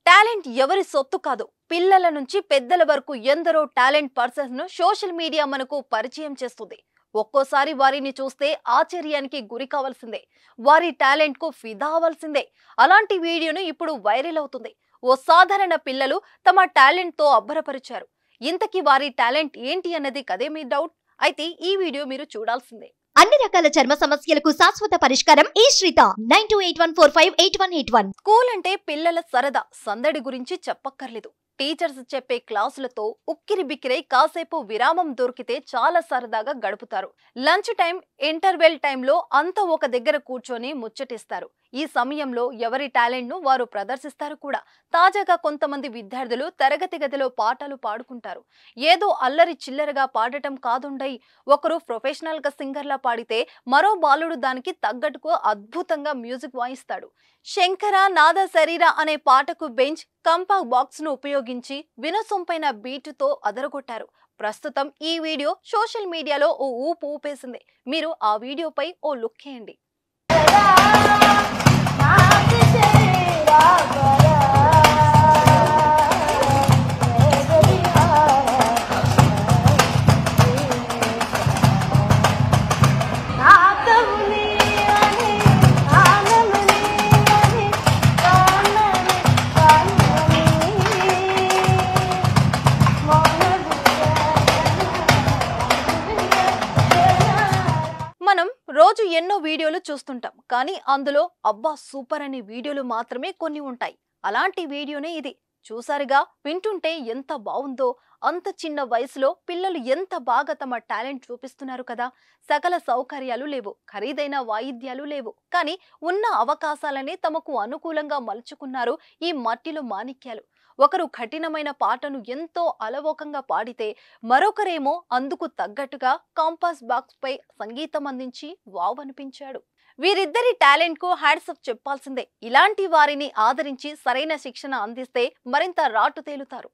Talent ఎవరి సొత్తు కాదు. పిల్లల నుంచి పెద్దల వరకు ఎందరో టాలెంట్ పర్సన్స్ ను సోషల్ మీడియా మనకు పరిచయం చేస్తుంది. ఒక్కోసారి వారిని చూస్తే ఆశ్చర్యానికి గురి కావాల్సిందే, వారి టాలెంట్ కు ఫిదా అవ్వాల్సిందే. అలాంటి వీడియోను ఇప్పుడు వైరల్ అవుతుంది. ఓ సాధారణ పిల్లలు తమ టాలెంట్ తో అబ్బరపరిచారు. ఇంతకీ వారి టాలెంట్ ఏంటి అన్నది కదే మీ డౌట్. అయితే ఈ వీడియో మీరు చూడాల్సిందే. అన్ని రకాల చర్మ సమస్యలకు శాశ్వత పరిష్కారం ఈ శ్రీత 9281458181. స్కూల్ అంటే పిల్లల సరదా సందడి గురించి చెప్పక్కర్లేదు. టీచర్స్ చెప్పే క్లాసులతో ఉక్కిరి బిక్కిరై కాసేపు విరామం దొరికితే చాలా సరదాగా గడుపుతారు. లంచ్ టైం, ఇంటర్వెల్ టైంలో అంతా ఒక దగ్గర కూర్చొని ముచ్చటిస్తారు. ఈ సమయంలో ఎవరి టాలెంట్ ను వారు ప్రదర్శిస్తారు కూడా. తాజాగా కొంతమంది విద్యార్థులు తరగతి గదిలో పాటలు పాడుకుంటారు. ఏదో అల్లరి చిల్లరగా పాడటం కాదుండై, ఒకరు ప్రొఫెషనల్ గా సింగర్లా పాడితే మరో బాలుడు దానికి తగ్గట్టుకు అద్భుతంగా మ్యూజిక్ వాయిస్తాడు. శంకర నాద శరీర అనే పాటకు బెంచ్, కంపాక్ బాక్స్ ను ఉపయోగించి వినసొంపైన బీటుతో అదరగొట్టారు. ప్రస్తుతం ఈ వీడియో సోషల్ మీడియాలో ఓ ఊపు ఊపేసింది. మీరు ఆ వీడియోపై ఓ లుక్ వేయండి. మనం రోజు ఎన్నో వీడియోలు చూస్తుంటాం, కానీ అందులో అబ్బా సూపర్ అనే వీడియోలు మాత్రమే కొన్ని ఉంటాయి. అలాంటి వీడియోనే ఇది. చూసారుగా, వింటుంటే ఎంత బాగుందో. అంత చిన్న వయసులో పిల్లలు ఎంత బాగా తమ టాలెంట్ చూపిస్తున్నారు కదా. సకల సౌకర్యాలు లేవు, ఖరీదైన వాయిద్యాలు లేవు, కానీ ఉన్న అవకాశాలనే తమకు అనుకూలంగా మలుచుకున్నారు ఈ మట్టిలో మాణిక్యాలు. ఒకరు కఠినమైన పాటను ఎంతో అలవోకంగా పాడితే, మరొకరేమో అందుకు తగ్గట్టుగా కాంపాస్ బాక్స్ పై సంగీతం అందించి వావ్ అనిపించాడు. వీరిద్దరి టాలెంట్ కు హ్యాట్స్ ఆఫ్ చెప్పాల్సిందే. ఇలాంటి వారిని ఆదరించి సరైన శిక్షణ అందిస్తే మరింత రాటు తేలుతారు.